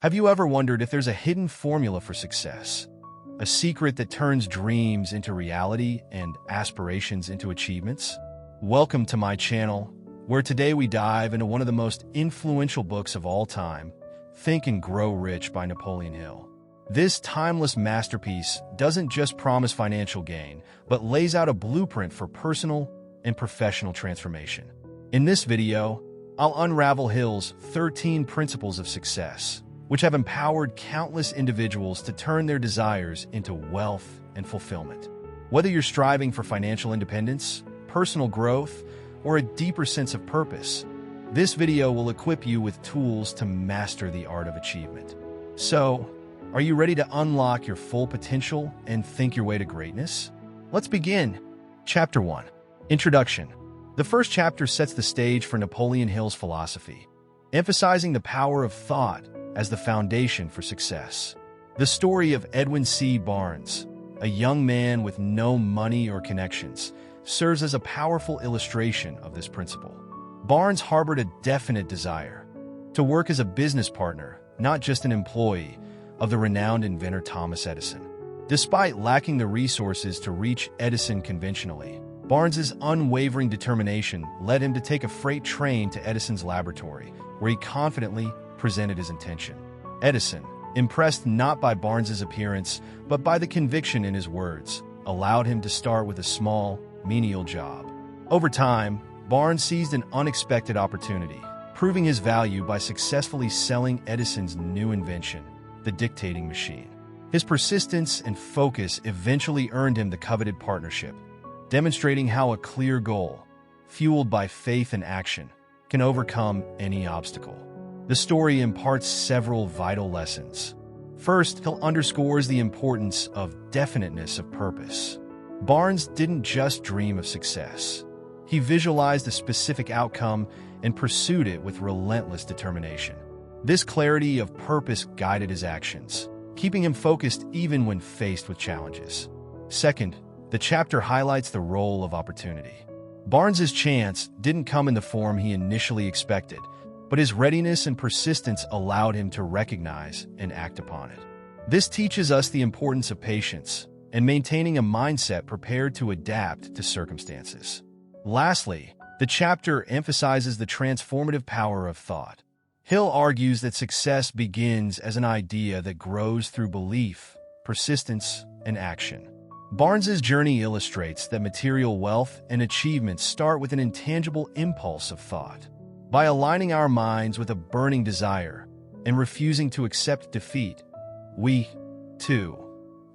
Have you ever wondered if there's a hidden formula for success? A secret that turns dreams into reality and aspirations into achievements? Welcome to my channel, where today we dive into one of the most influential books of all time, Think and Grow Rich by Napoleon Hill. This timeless masterpiece doesn't just promise financial gain, but lays out a blueprint for personal and professional transformation. In this video, I'll unravel Hill's 13 principles of success, which have empowered countless individuals to turn their desires into wealth and fulfillment. Whether you're striving for financial independence, personal growth, or a deeper sense of purpose, this video will equip you with tools to master the art of achievement. So, are you ready to unlock your full potential and think your way to greatness? Let's begin. Chapter 1. Introduction. The first chapter sets the stage for Napoleon Hill's philosophy, emphasizing the power of thought as the foundation for success. The story of Edwin C. Barnes, a young man with no money or connections, serves as a powerful illustration of this principle. Barnes harbored a definite desire to work as a business partner, not just an employee, of the renowned inventor Thomas Edison. Despite lacking the resources to reach Edison conventionally, Barnes's unwavering determination led him to take a freight train to Edison's laboratory, where he confidently presented his intention. Edison, impressed not by Barnes's appearance, but by the conviction in his words, allowed him to start with a small, menial job. Over time, Barnes seized an unexpected opportunity, proving his value by successfully selling Edison's new invention, the dictating machine. His persistence and focus eventually earned him the coveted partnership, demonstrating how a clear goal, fueled by faith and action, can overcome any obstacle. The story imparts several vital lessons. First, Hill underscores the importance of definiteness of purpose. Barnes didn't just dream of success. He visualized a specific outcome and pursued it with relentless determination. This clarity of purpose guided his actions, keeping him focused even when faced with challenges. Second, the chapter highlights the role of opportunity. Barnes's chance didn't come in the form he initially expected, but his readiness and persistence allowed him to recognize and act upon it. This teaches us the importance of patience and maintaining a mindset prepared to adapt to circumstances. Lastly, the chapter emphasizes the transformative power of thought. Hill argues that success begins as an idea that grows through belief, persistence, and action. Barnes's journey illustrates that material wealth and achievements start with an intangible impulse of thought. By aligning our minds with a burning desire and refusing to accept defeat, we, too,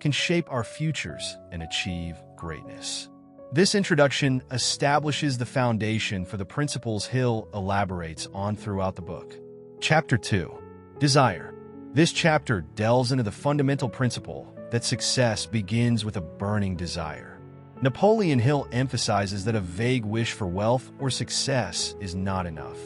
can shape our futures and achieve greatness. This introduction establishes the foundation for the principles Hill elaborates on throughout the book. Chapter 2. Desire. This chapter delves into the fundamental principle that success begins with a burning desire. Napoleon Hill emphasizes that a vague wish for wealth or success is not enough.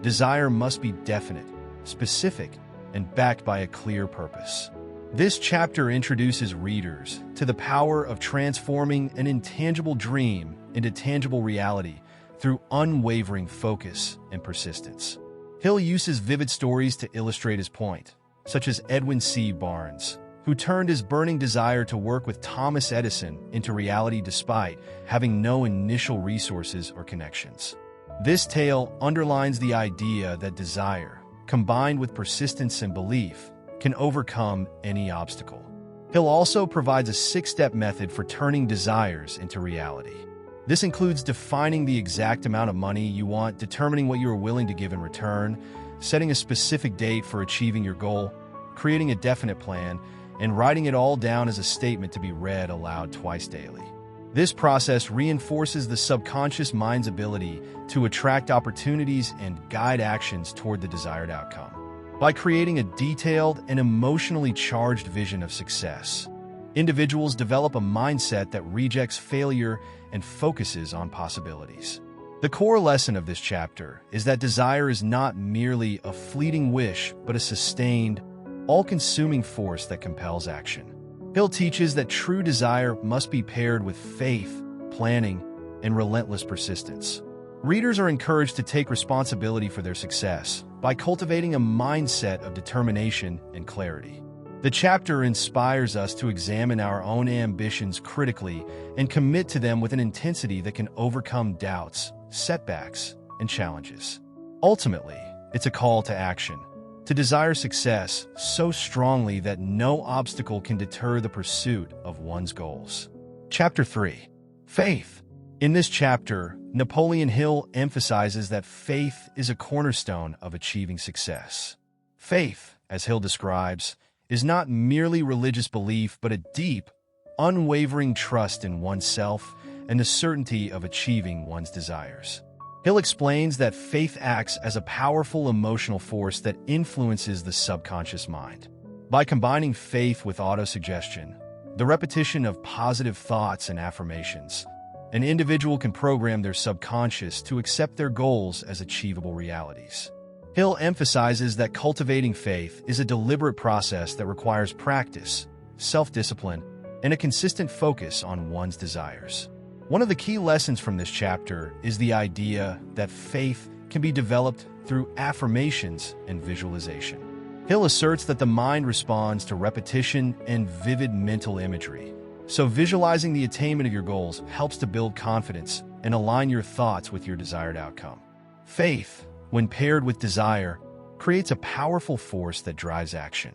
Desire must be definite, specific, and backed by a clear purpose. This chapter introduces readers to the power of transforming an intangible dream into tangible reality through unwavering focus and persistence. Hill uses vivid stories to illustrate his point, such as Edwin C. Barnes, who turned his burning desire to work with Thomas Edison into reality despite having no initial resources or connections. This tale underlines the idea that desire, combined with persistence and belief, can overcome any obstacle. Hill also provides a 6-step method for turning desires into reality. This includes defining the exact amount of money you want, determining what you are willing to give in return, setting a specific date for achieving your goal, creating a definite plan, and writing it all down as a statement to be read aloud twice daily. This process reinforces the subconscious mind's ability to attract opportunities and guide actions toward the desired outcome. By creating a detailed and emotionally charged vision of success, individuals develop a mindset that rejects failure and focuses on possibilities. The core lesson of this chapter is that desire is not merely a fleeting wish, but a sustained, all-consuming force that compels action. Hill teaches that true desire must be paired with faith, planning, and relentless persistence. Readers are encouraged to take responsibility for their success by cultivating a mindset of determination and clarity. The chapter inspires us to examine our own ambitions critically and commit to them with an intensity that can overcome doubts, setbacks, and challenges. Ultimately, it's a call to action, to desire success so strongly that no obstacle can deter the pursuit of one's goals. Chapter 3. Faith. In this chapter, Napoleon Hill emphasizes that faith is a cornerstone of achieving success. Faith, as Hill describes, is not merely religious belief but a deep, unwavering trust in oneself and the certainty of achieving one's desires. Hill explains that faith acts as a powerful emotional force that influences the subconscious mind. By combining faith with autosuggestion, the repetition of positive thoughts and affirmations, an individual can program their subconscious to accept their goals as achievable realities. Hill emphasizes that cultivating faith is a deliberate process that requires practice, self-discipline, and a consistent focus on one's desires. One of the key lessons from this chapter is the idea that faith can be developed through affirmations and visualization. Hill asserts that the mind responds to repetition and vivid mental imagery, so visualizing the attainment of your goals helps to build confidence and align your thoughts with your desired outcome. Faith, when paired with desire, creates a powerful force that drives action.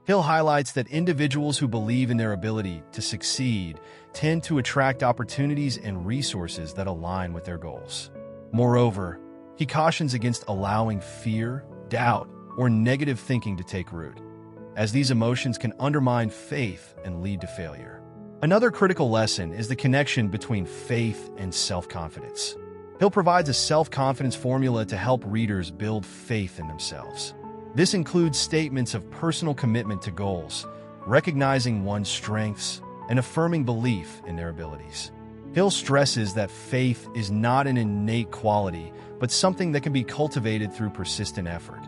Hill highlights that individuals who believe in their ability to succeed tend to attract opportunities and resources that align with their goals. Moreover, he cautions against allowing fear, doubt, or negative thinking to take root, as these emotions can undermine faith and lead to failure. Another critical lesson is the connection between faith and self-confidence. Hill provides a self-confidence formula to help readers build faith in themselves. This includes statements of personal commitment to goals, recognizing one's strengths, and affirming belief in their abilities. Hill stresses that faith is not an innate quality, but something that can be cultivated through persistent effort.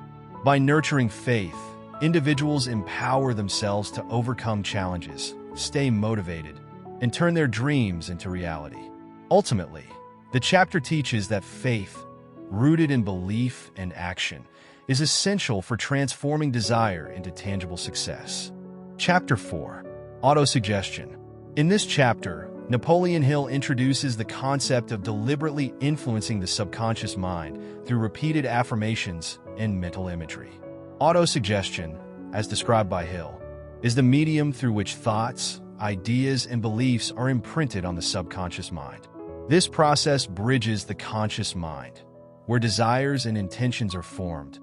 By nurturing faith, individuals empower themselves to overcome challenges, stay motivated, and turn their dreams into reality. Ultimately, the chapter teaches that faith, rooted in belief and action, is essential for transforming desire into tangible success. Chapter 4. Autosuggestion. In this chapter, Napoleon Hill introduces the concept of deliberately influencing the subconscious mind through repeated affirmations and mental imagery. Autosuggestion, as described by Hill, is the medium through which thoughts, ideas, and beliefs are imprinted on the subconscious mind. This process bridges the conscious mind, where desires and intentions are formed,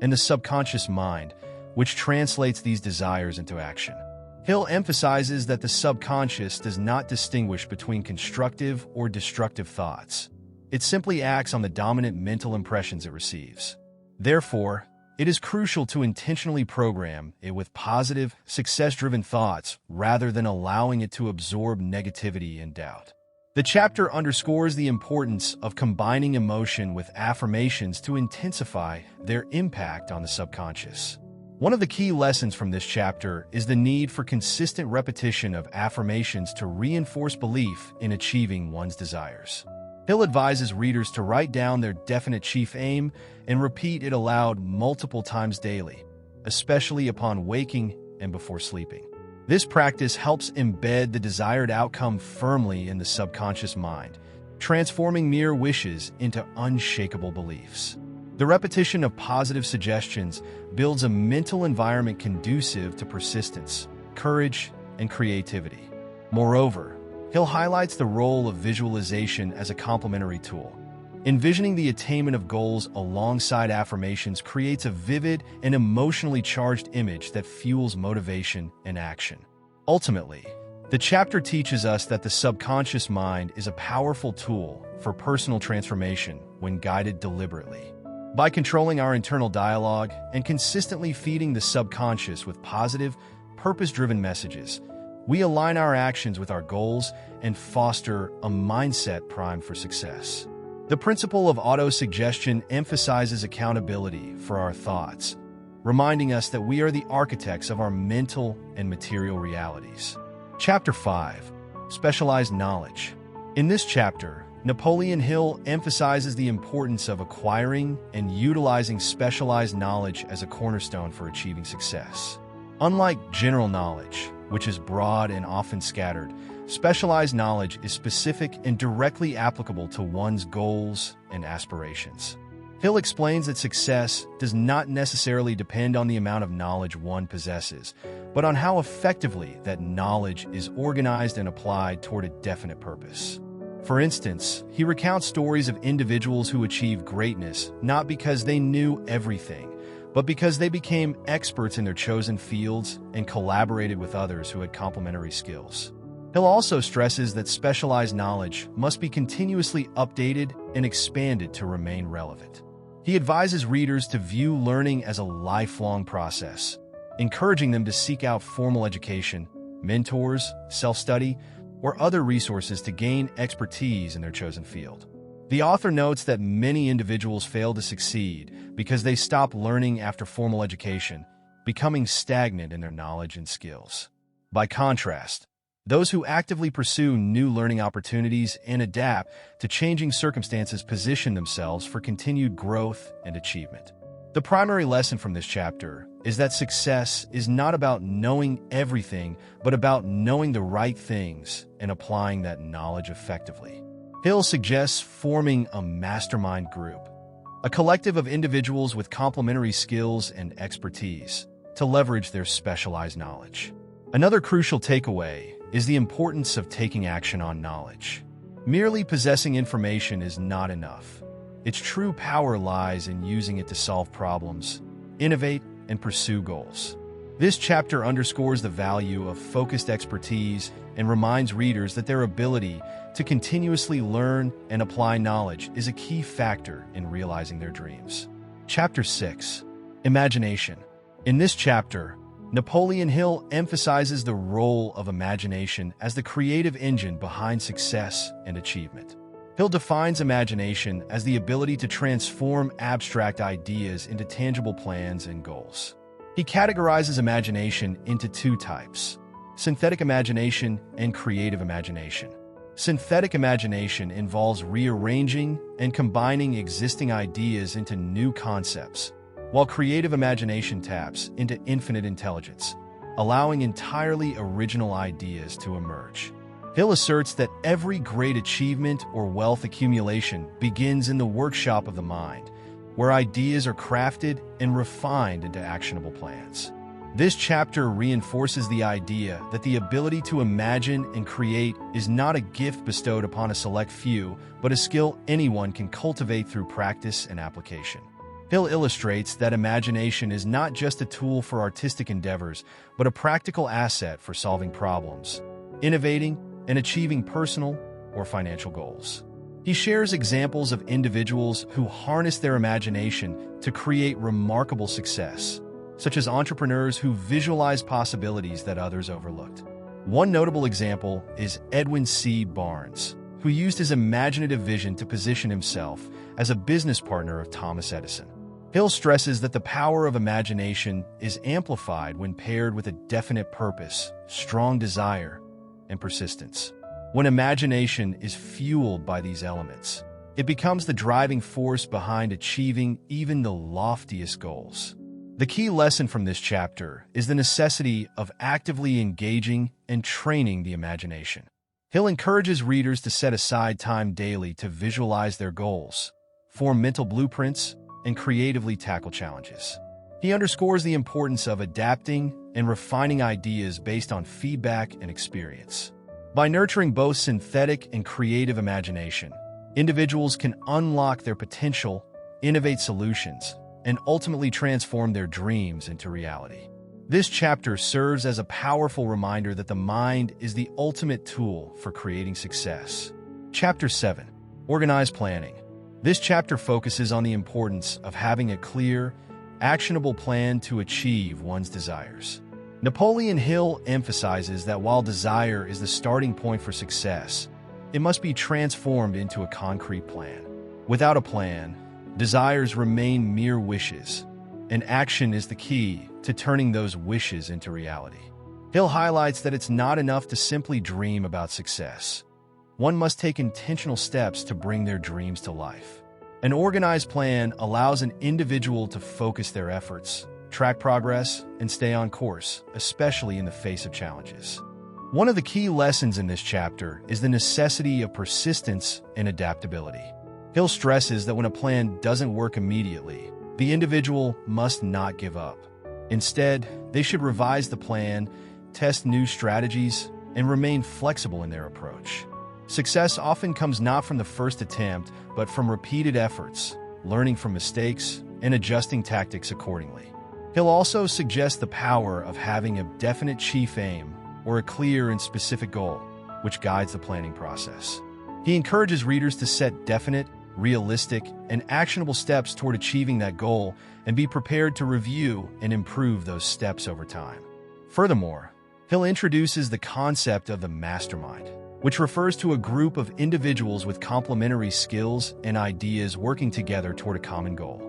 and the subconscious mind, which translates these desires into action. Hill emphasizes that the subconscious does not distinguish between constructive or destructive thoughts. It simply acts on the dominant mental impressions it receives. Therefore, it is crucial to intentionally program it with positive, success-driven thoughts rather than allowing it to absorb negativity and doubt. The chapter underscores the importance of combining emotion with affirmations to intensify their impact on the subconscious. One of the key lessons from this chapter is the need for consistent repetition of affirmations to reinforce belief in achieving one's desires. Hill advises readers to write down their definite chief aim and repeat it aloud multiple times daily, especially upon waking and before sleeping. This practice helps embed the desired outcome firmly in the subconscious mind, transforming mere wishes into unshakable beliefs. The repetition of positive suggestions builds a mental environment conducive to persistence, courage, and creativity. Moreover, Hill highlights the role of visualization as a complementary tool. Envisioning the attainment of goals alongside affirmations creates a vivid and emotionally charged image that fuels motivation and action. Ultimately, the chapter teaches us that the subconscious mind is a powerful tool for personal transformation when guided deliberately. By controlling our internal dialogue and consistently feeding the subconscious with positive, purpose-driven messages, we align our actions with our goals and foster a mindset primed for success. The principle of autosuggestion emphasizes accountability for our thoughts, reminding us that we are the architects of our mental and material realities. Chapter 5. Specialized Knowledge. In this chapter, Napoleon Hill emphasizes the importance of acquiring and utilizing specialized knowledge as a cornerstone for achieving success. Unlike general knowledge, which is broad and often scattered, specialized knowledge is specific and directly applicable to one's goals and aspirations. Hill explains that success does not necessarily depend on the amount of knowledge one possesses, but on how effectively that knowledge is organized and applied toward a definite purpose. For instance, he recounts stories of individuals who achieved greatness not because they knew everything, but because they became experts in their chosen fields and collaborated with others who had complementary skills. Hill also stresses that specialized knowledge must be continuously updated and expanded to remain relevant. He advises readers to view learning as a lifelong process, encouraging them to seek out formal education, mentors, self-study, or other resources to gain expertise in their chosen field. The author notes that many individuals fail to succeed because they stop learning after formal education, becoming stagnant in their knowledge and skills. By contrast, those who actively pursue new learning opportunities and adapt to changing circumstances position themselves for continued growth and achievement. The primary lesson from this chapter is that success is not about knowing everything, but about knowing the right things and applying that knowledge effectively. Hill suggests forming a mastermind group, a collective of individuals with complementary skills and expertise to leverage their specialized knowledge. Another crucial takeaway is the importance of taking action on knowledge. Merely possessing information is not enough. Its true power lies in using it to solve problems, innovate, and pursue goals. This chapter underscores the value of focused expertise and reminds readers that their ability to continuously learn and apply knowledge is a key factor in realizing their dreams. Chapter 6. Imagination. In this chapter, Napoleon Hill emphasizes the role of imagination as the creative engine behind success and achievement. Hill defines imagination as the ability to transform abstract ideas into tangible plans and goals. He categorizes imagination into two types: synthetic imagination and creative imagination. Synthetic imagination involves rearranging and combining existing ideas into new concepts, while creative imagination taps into infinite intelligence, allowing entirely original ideas to emerge. Hill asserts that every great achievement or wealth accumulation begins in the workshop of the mind, where ideas are crafted and refined into actionable plans. This chapter reinforces the idea that the ability to imagine and create is not a gift bestowed upon a select few, but a skill anyone can cultivate through practice and application. Hill illustrates that imagination is not just a tool for artistic endeavors, but a practical asset for solving problems, innovating, and achieving personal or financial goals. He shares examples of individuals who harness their imagination to create remarkable success, such as entrepreneurs who visualize possibilities that others overlooked. One notable example is Edwin C. Barnes, who used his imaginative vision to position himself as a business partner of Thomas Edison. Hill stresses that the power of imagination is amplified when paired with a definite purpose, strong desire, and persistence. When imagination is fueled by these elements, it becomes the driving force behind achieving even the loftiest goals. The key lesson from this chapter is the necessity of actively engaging and training the imagination. Hill encourages readers to set aside time daily to visualize their goals, form mental blueprints, and creatively tackle challenges. He underscores the importance of adapting and refining ideas based on feedback and experience. By nurturing both synthetic and creative imagination, individuals can unlock their potential, innovate solutions, and ultimately transform their dreams into reality. This chapter serves as a powerful reminder that the mind is the ultimate tool for creating success. Chapter 7. Organized Planning. This chapter focuses on the importance of having a clear, actionable plan to achieve one's desires. Napoleon Hill emphasizes that while desire is the starting point for success, it must be transformed into a concrete plan. Without a plan, desires remain mere wishes, and action is the key to turning those wishes into reality. Hill highlights that it's not enough to simply dream about success. one must take intentional steps to bring their dreams to life. An organized plan allows an individual to focus their efforts, track progress, and stay on course, especially in the face of challenges. One of the key lessons in this chapter is the necessity of persistence and adaptability. Hill stresses that when a plan doesn't work immediately, the individual must not give up. Instead, they should revise the plan, test new strategies, and remain flexible in their approach. Success often comes not from the first attempt, but from repeated efforts, learning from mistakes, and adjusting tactics accordingly. Hill also suggests the power of having a definite chief aim or a clear and specific goal, which guides the planning process. He encourages readers to set definite, realistic, and actionable steps toward achieving that goal and be prepared to review and improve those steps over time. Furthermore, Hill introduces the concept of the mastermind, which refers to a group of individuals with complementary skills and ideas working together toward a common goal.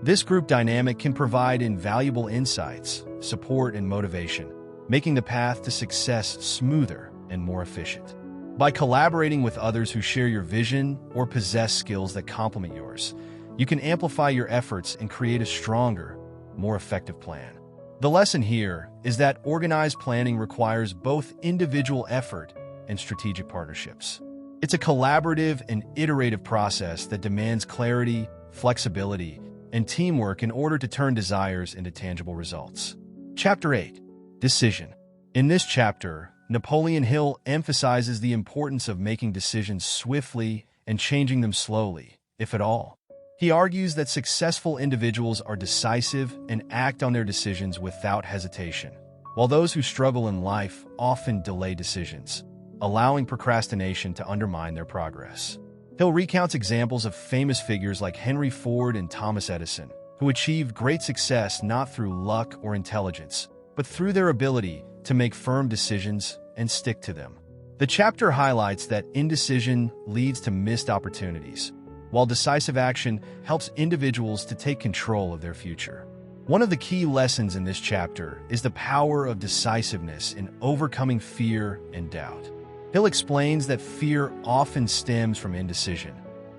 This group dynamic can provide invaluable insights, support, and motivation, making the path to success smoother and more efficient. By collaborating with others who share your vision or possess skills that complement yours, you can amplify your efforts and create a stronger, more effective plan. The lesson here is that organized planning requires both individual effort and strategic partnerships. It's a collaborative and iterative process that demands clarity, flexibility, and teamwork in order to turn desires into tangible results. Chapter 8. Decision. In this chapter, Napoleon Hill emphasizes the importance of making decisions swiftly and changing them slowly, if at all. He argues that successful individuals are decisive and act on their decisions without hesitation, while those who struggle in life often delay decisions, allowing procrastination to undermine their progress. Hill recounts examples of famous figures like Henry Ford and Thomas Edison, who achieved great success not through luck or intelligence, but through their ability to make firm decisions and stick to them. The chapter highlights that indecision leads to missed opportunities, while decisive action helps individuals to take control of their future. One of the key lessons in this chapter is the power of decisiveness in overcoming fear and doubt. Hill explains that fear often stems from indecision,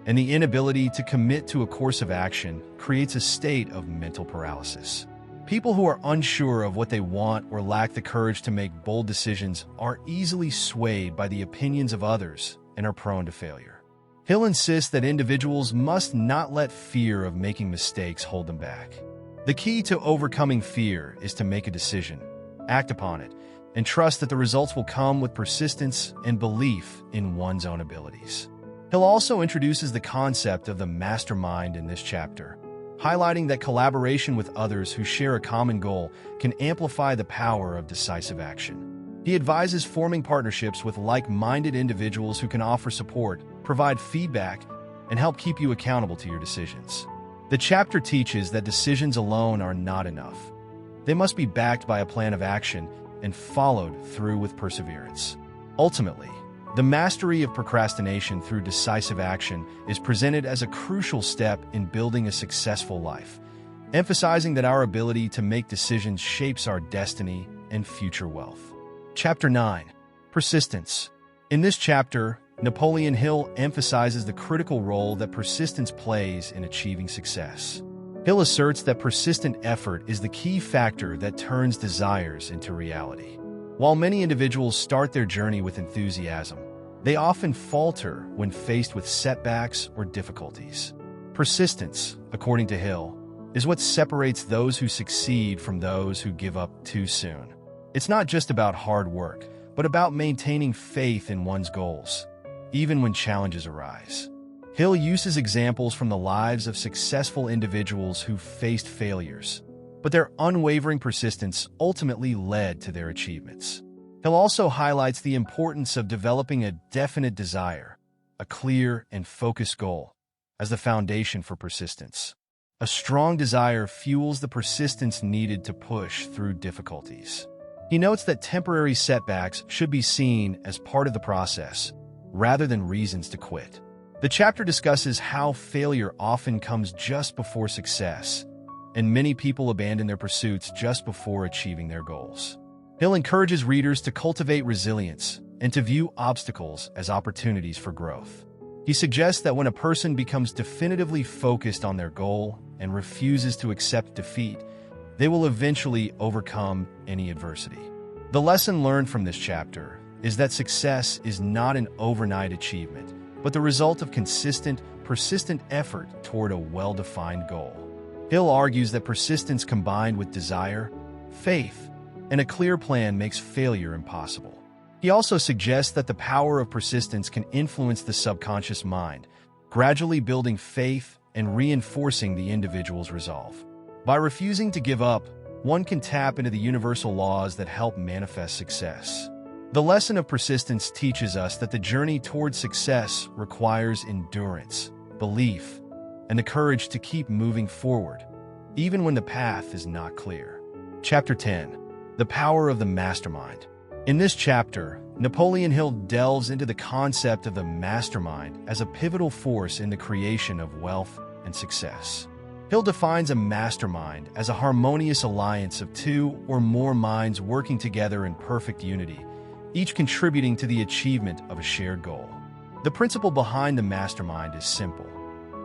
and the inability to commit to a course of action creates a state of mental paralysis. People who are unsure of what they want or lack the courage to make bold decisions are easily swayed by the opinions of others and are prone to failure. Hill insists that individuals must not let fear of making mistakes hold them back. The key to overcoming fear is to make a decision, act upon it, and trust that the results will come with persistence and belief in one's own abilities. Hill also introduces the concept of the mastermind in this chapter, highlighting that collaboration with others who share a common goal can amplify the power of decisive action. He advises forming partnerships with like-minded individuals who can offer support, provide feedback, and help keep you accountable to your decisions. The chapter teaches that decisions alone are not enough. They must be backed by a plan of action and followed through with perseverance. Ultimately, the mastery of procrastination through decisive action is presented as a crucial step in building a successful life, emphasizing that our ability to make decisions shapes our destiny and future wealth. Chapter 9. Persistence. In this chapter, Napoleon Hill emphasizes the critical role that persistence plays in achieving success. Hill asserts that persistent effort is the key factor that turns desires into reality. While many individuals start their journey with enthusiasm, they often falter when faced with setbacks or difficulties. Persistence, according to Hill, is what separates those who succeed from those who give up too soon. It's not just about hard work, but about maintaining faith in one's goals, even when challenges arise. Hill uses examples from the lives of successful individuals who faced failures, but their unwavering persistence ultimately led to their achievements. Hill also highlights the importance of developing a definite desire, a clear and focused goal, as the foundation for persistence. A strong desire fuels the persistence needed to push through difficulties. He notes that temporary setbacks should be seen as part of the process, rather than reasons to quit. The chapter discusses how failure often comes just before success, and many people abandon their pursuits just before achieving their goals. Hill encourages readers to cultivate resilience and to view obstacles as opportunities for growth. He suggests that when a person becomes definitively focused on their goal and refuses to accept defeat, they will eventually overcome any adversity. The lesson learned from this chapter is that success is not an overnight achievement, but the result of consistent, persistent effort toward a well-defined goal. Hill argues that persistence combined with desire, faith, and a clear plan makes failure impossible. He also suggests that the power of persistence can influence the subconscious mind, gradually building faith and reinforcing the individual's resolve. By refusing to give up, one can tap into the universal laws that help manifest success. The lesson of persistence teaches us that the journey towards success requires endurance, belief, and the courage to keep moving forward, even when the path is not clear. Chapter 10. The Power of the Mastermind. In this chapter, Napoleon Hill delves into the concept of the mastermind as a pivotal force in the creation of wealth and success. Hill defines a mastermind as a harmonious alliance of two or more minds working together in perfect unity, each contributing to the achievement of a shared goal. The principle behind the mastermind is simple.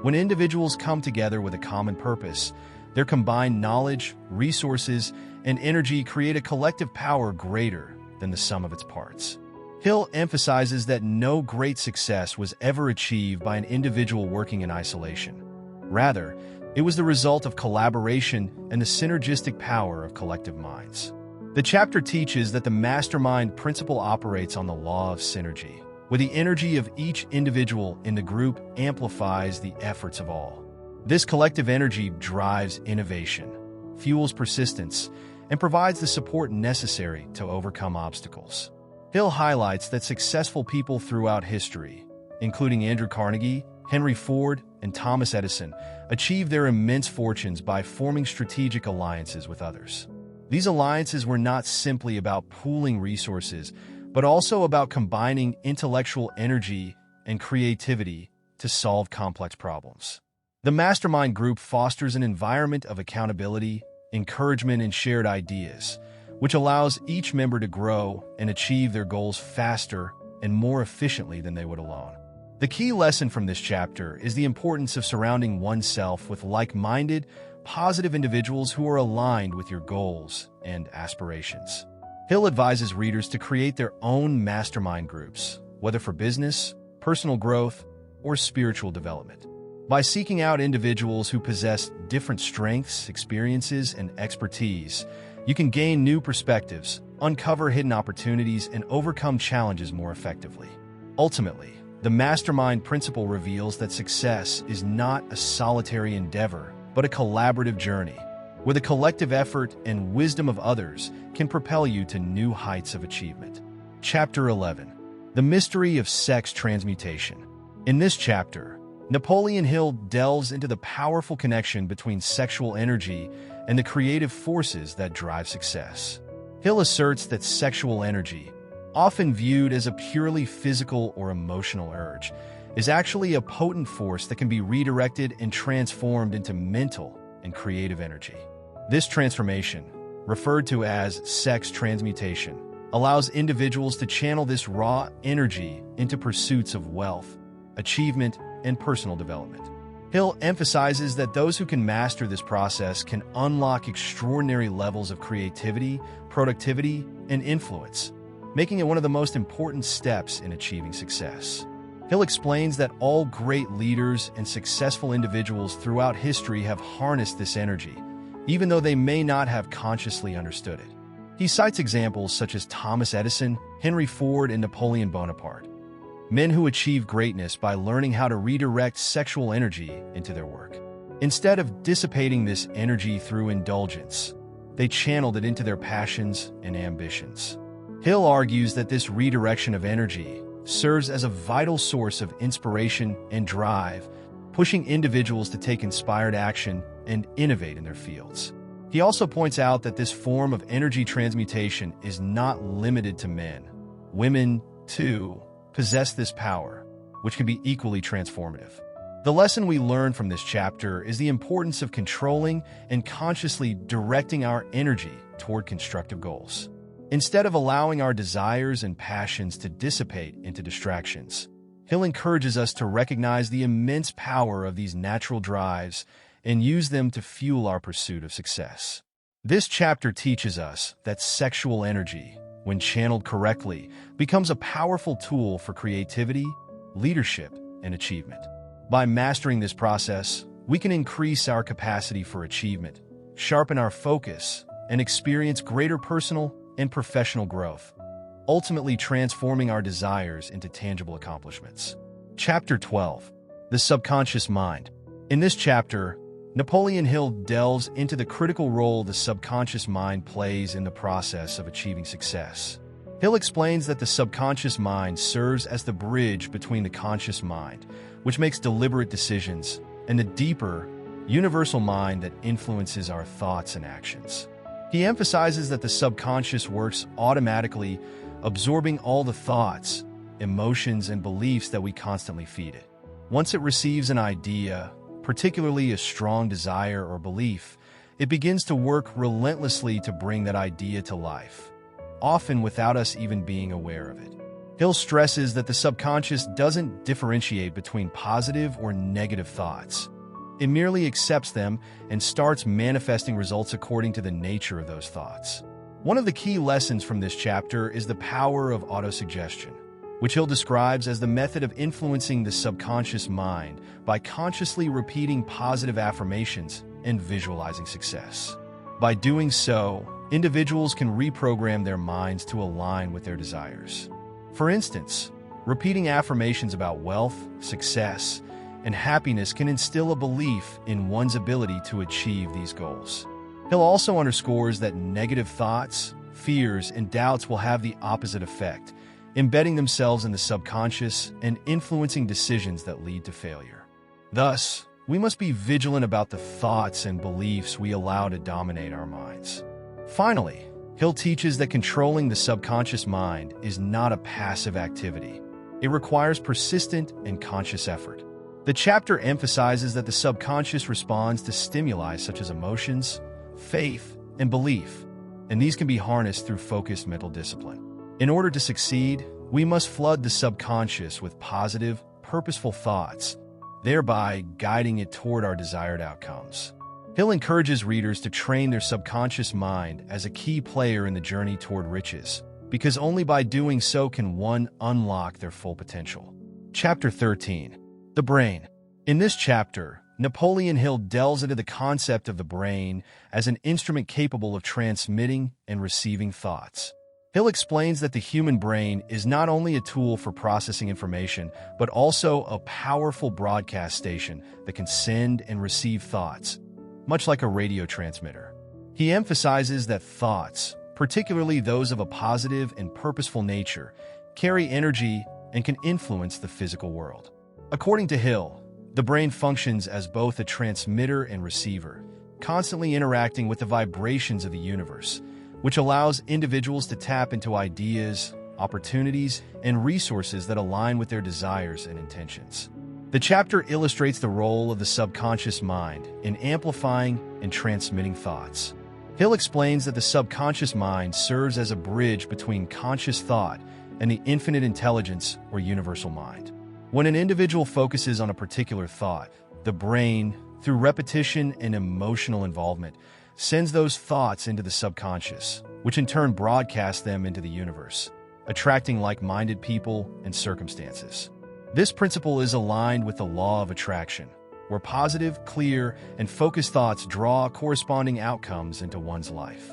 When individuals come together with a common purpose, their combined knowledge, resources, and energy create a collective power greater than the sum of its parts. Hill emphasizes that no great success was ever achieved by an individual working in isolation. Rather, it was the result of collaboration and the synergistic power of collective minds. The chapter teaches that the mastermind principle operates on the law of synergy, where the energy of each individual in the group amplifies the efforts of all. This collective energy drives innovation, fuels persistence, and provides the support necessary to overcome obstacles. Hill highlights that successful people throughout history, including Andrew Carnegie, Henry Ford, and Thomas Edison, achieved their immense fortunes by forming strategic alliances with others. These alliances were not simply about pooling resources, but also about combining intellectual energy and creativity to solve complex problems. The mastermind group fosters an environment of accountability, encouragement, and shared ideas, which allows each member to grow and achieve their goals faster and more efficiently than they would alone. The key lesson from this chapter is the importance of surrounding oneself with like-minded, positive individuals who are aligned with your goals and aspirations. Hill advises readers to create their own mastermind groups, whether for business, personal growth, or spiritual development. By seeking out individuals who possess different strengths, experiences, and expertise, you can gain new perspectives, uncover hidden opportunities, and overcome challenges more effectively. Ultimately, the mastermind principle reveals that success is not a solitary endeavor, but a collaborative journey, where the collective effort and wisdom of others can propel you to new heights of achievement. Chapter 11. The Mystery of Sex Transmutation. In this chapter, Napoleon Hill delves into the powerful connection between sexual energy and the creative forces that drive success. Hill asserts that sexual energy, often viewed as a purely physical or emotional urge, is actually a potent force that can be redirected and transformed into mental and creative energy. This transformation, referred to as sex transmutation, allows individuals to channel this raw energy into pursuits of wealth, achievement, and personal development. Hill emphasizes that those who can master this process can unlock extraordinary levels of creativity, productivity, and influence, making it one of the most important steps in achieving success. Hill explains that all great leaders and successful individuals throughout history have harnessed this energy, even though they may not have consciously understood it. He cites examples such as Thomas Edison, Henry Ford, and Napoleon Bonaparte, men who achieved greatness by learning how to redirect sexual energy into their work. Instead of dissipating this energy through indulgence, they channeled it into their passions and ambitions. Hill argues that this redirection of energy serves as a vital source of inspiration and drive, pushing individuals to take inspired action and innovate in their fields. He also points out that this form of energy transmutation is not limited to men. Women, too, possess this power, which can be equally transformative. The lesson we learn from this chapter is the importance of controlling and consciously directing our energy toward constructive goals. Instead of allowing our desires and passions to dissipate into distractions, Hill encourages us to recognize the immense power of these natural drives and use them to fuel our pursuit of success. This chapter teaches us that sexual energy, when channeled correctly, becomes a powerful tool for creativity, leadership, and achievement. By mastering this process, we can increase our capacity for achievement, sharpen our focus, and experience greater personal and professional growth, ultimately transforming our desires into tangible accomplishments. Chapter 12. The Subconscious Mind. In this chapter, Napoleon Hill delves into the critical role the subconscious mind plays in the process of achieving success. Hill explains that the subconscious mind serves as the bridge between the conscious mind, which makes deliberate decisions, and the deeper, universal mind that influences our thoughts and actions. He emphasizes that the subconscious works automatically, absorbing all the thoughts, emotions, and beliefs that we constantly feed it. Once it receives an idea, particularly a strong desire or belief, it begins to work relentlessly to bring that idea to life, often without us even being aware of it. Hill stresses that the subconscious doesn't differentiate between positive or negative thoughts. It merely accepts them and starts manifesting results according to the nature of those thoughts. One of the key lessons from this chapter is the power of autosuggestion, which Hill describes as the method of influencing the subconscious mind by consciously repeating positive affirmations and visualizing success. By doing so, individuals can reprogram their minds to align with their desires. For instance, repeating affirmations about wealth, success, and happiness can instill a belief in one's ability to achieve these goals. Hill also underscores that negative thoughts, fears, and doubts will have the opposite effect, embedding themselves in the subconscious and influencing decisions that lead to failure. Thus, we must be vigilant about the thoughts and beliefs we allow to dominate our minds. Finally, Hill teaches that controlling the subconscious mind is not a passive activity. It requires persistent and conscious effort. The chapter emphasizes that the subconscious responds to stimuli such as emotions, faith, and belief, and these can be harnessed through focused mental discipline. In order to succeed, we must flood the subconscious with positive, purposeful thoughts, thereby guiding it toward our desired outcomes. Hill encourages readers to train their subconscious mind as a key player in the journey toward riches, because only by doing so can one unlock their full potential. Chapter 13. The Brain. In this chapter, Napoleon Hill delves into the concept of the brain as an instrument capable of transmitting and receiving thoughts. Hill explains that the human brain is not only a tool for processing information, but also a powerful broadcast station that can send and receive thoughts, much like a radio transmitter. He emphasizes that thoughts, particularly those of a positive and purposeful nature, carry energy and can influence the physical world. According to Hill, the brain functions as both a transmitter and receiver, constantly interacting with the vibrations of the universe, which allows individuals to tap into ideas, opportunities, and resources that align with their desires and intentions. The chapter illustrates the role of the subconscious mind in amplifying and transmitting thoughts. Hill explains that the subconscious mind serves as a bridge between conscious thought and the infinite intelligence or universal mind. When an individual focuses on a particular thought, the brain, through repetition and emotional involvement, sends those thoughts into the subconscious, which in turn broadcasts them into the universe, attracting like-minded people and circumstances. This principle is aligned with the law of attraction, where positive, clear, and focused thoughts draw corresponding outcomes into one's life.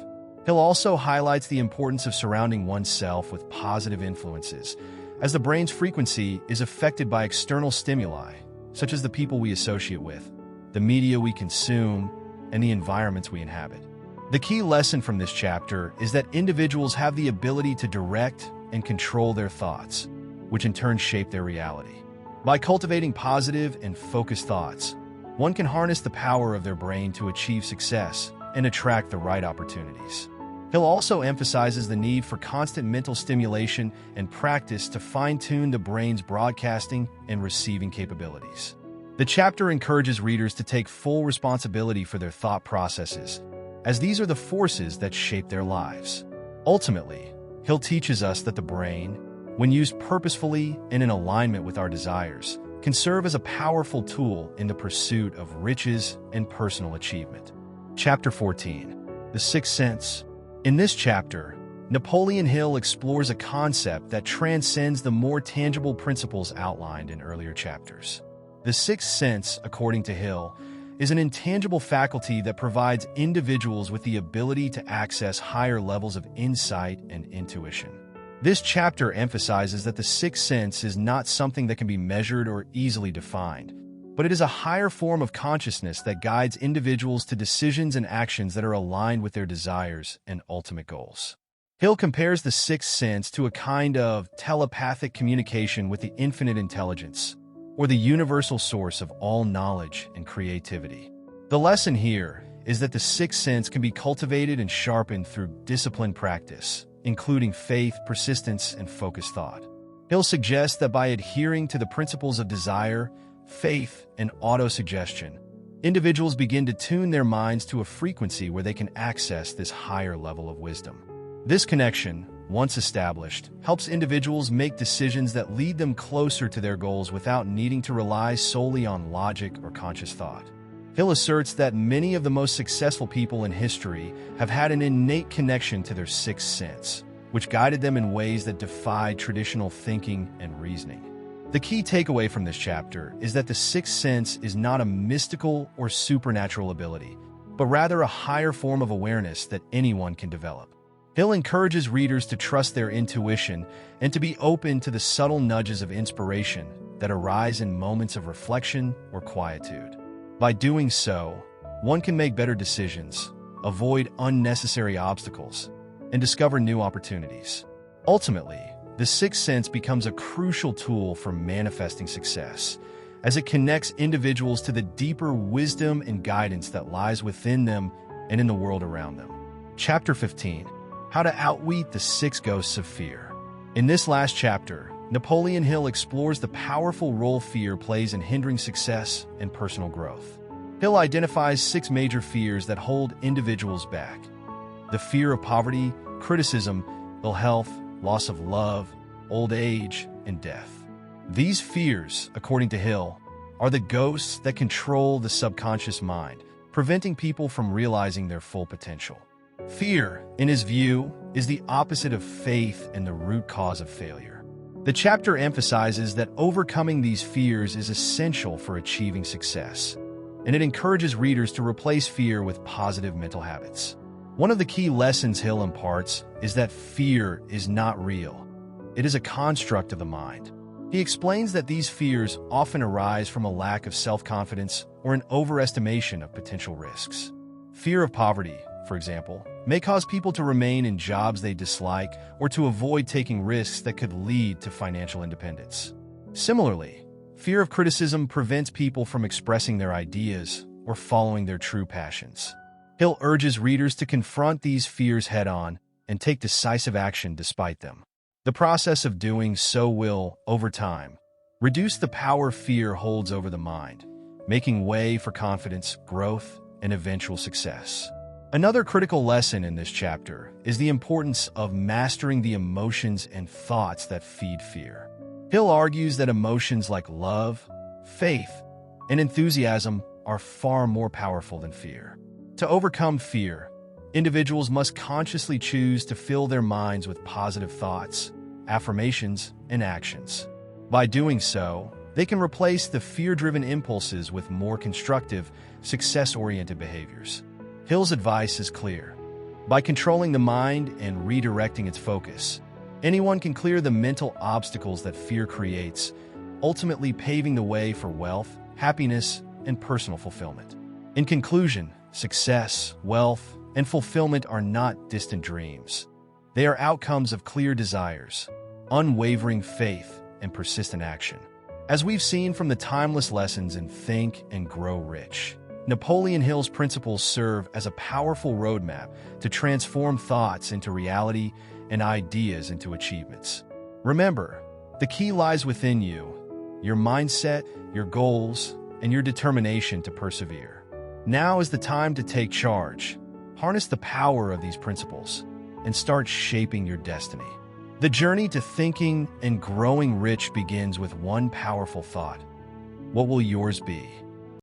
Hill also highlights the importance of surrounding oneself with positive influences, as the brain's frequency is affected by external stimuli, such as the people we associate with, the media we consume, and the environments we inhabit. The key lesson from this chapter is that individuals have the ability to direct and control their thoughts, which in turn shape their reality. By cultivating positive and focused thoughts, one can harness the power of their brain to achieve success and attract the right opportunities. Hill also emphasizes the need for constant mental stimulation and practice to fine-tune the brain's broadcasting and receiving capabilities. The chapter encourages readers to take full responsibility for their thought processes, as these are the forces that shape their lives. Ultimately, Hill teaches us that the brain, when used purposefully and in alignment with our desires, can serve as a powerful tool in the pursuit of riches and personal achievement. Chapter 14. The Sixth Sense. In this chapter, Napoleon Hill explores a concept that transcends the more tangible principles outlined in earlier chapters. The sixth sense, according to Hill, is an intangible faculty that provides individuals with the ability to access higher levels of insight and intuition. This chapter emphasizes that the sixth sense is not something that can be measured or easily defined, but it is a higher form of consciousness that guides individuals to decisions and actions that are aligned with their desires and ultimate goals. Hill compares the sixth sense to a kind of telepathic communication with the infinite intelligence, or the universal source of all knowledge and creativity. The lesson here is that the sixth sense can be cultivated and sharpened through disciplined practice, including faith, persistence, and focused thought. Hill suggests that by adhering to the principles of desire, faith, and autosuggestion, individuals begin to tune their minds to a frequency where they can access this higher level of wisdom. This connection, once established, helps individuals make decisions that lead them closer to their goals without needing to rely solely on logic or conscious thought. Hill asserts that many of the most successful people in history have had an innate connection to their sixth sense, which guided them in ways that defied traditional thinking and reasoning. The key takeaway from this chapter is that the sixth sense is not a mystical or supernatural ability, but rather a higher form of awareness that anyone can develop. Hill encourages readers to trust their intuition and to be open to the subtle nudges of inspiration that arise in moments of reflection or quietude. By doing so, one can make better decisions, avoid unnecessary obstacles, and discover new opportunities. Ultimately, the sixth sense becomes a crucial tool for manifesting success, as it connects individuals to the deeper wisdom and guidance that lies within them and in the world around them. Chapter 15. How to Outwit the Six Ghosts of Fear. In this last chapter, Napoleon Hill explores the powerful role fear plays in hindering success and personal growth. Hill identifies six major fears that hold individuals back: the fear of poverty, criticism, ill health, loss of love, old age, and death. These fears, according to Hill, are the ghosts that control the subconscious mind, preventing people from realizing their full potential. Fear, in his view, is the opposite of faith and the root cause of failure. The chapter emphasizes that overcoming these fears is essential for achieving success, and it encourages readers to replace fear with positive mental habits. One of the key lessons Hill imparts is that fear is not real. It is a construct of the mind. He explains that these fears often arise from a lack of self-confidence or an overestimation of potential risks. Fear of poverty, for example, may cause people to remain in jobs they dislike or to avoid taking risks that could lead to financial independence. Similarly, fear of criticism prevents people from expressing their ideas or following their true passions. Hill urges readers to confront these fears head-on and take decisive action despite them. The process of doing so will, over time, reduce the power fear holds over the mind, making way for confidence, growth, and eventual success. Another critical lesson in this chapter is the importance of mastering the emotions and thoughts that feed fear. Hill argues that emotions like love, faith, and enthusiasm are far more powerful than fear. To overcome fear, individuals must consciously choose to fill their minds with positive thoughts, affirmations, and actions. By doing so, they can replace the fear-driven impulses with more constructive, success-oriented behaviors. Hill's advice is clear. By controlling the mind and redirecting its focus, anyone can clear the mental obstacles that fear creates, ultimately paving the way for wealth, happiness, and personal fulfillment. In conclusion, success, wealth, and fulfillment are not distant dreams. They are outcomes of clear desires, unwavering faith, and persistent action. As we've seen from the timeless lessons in Think and Grow Rich, Napoleon Hill's principles serve as a powerful roadmap to transform thoughts into reality and ideas into achievements. Remember, the key lies within you, your mindset, your goals, and your determination to persevere. Now is the time to take charge, harness the power of these principles, and start shaping your destiny. The journey to thinking and growing rich begins with one powerful thought. What will yours be?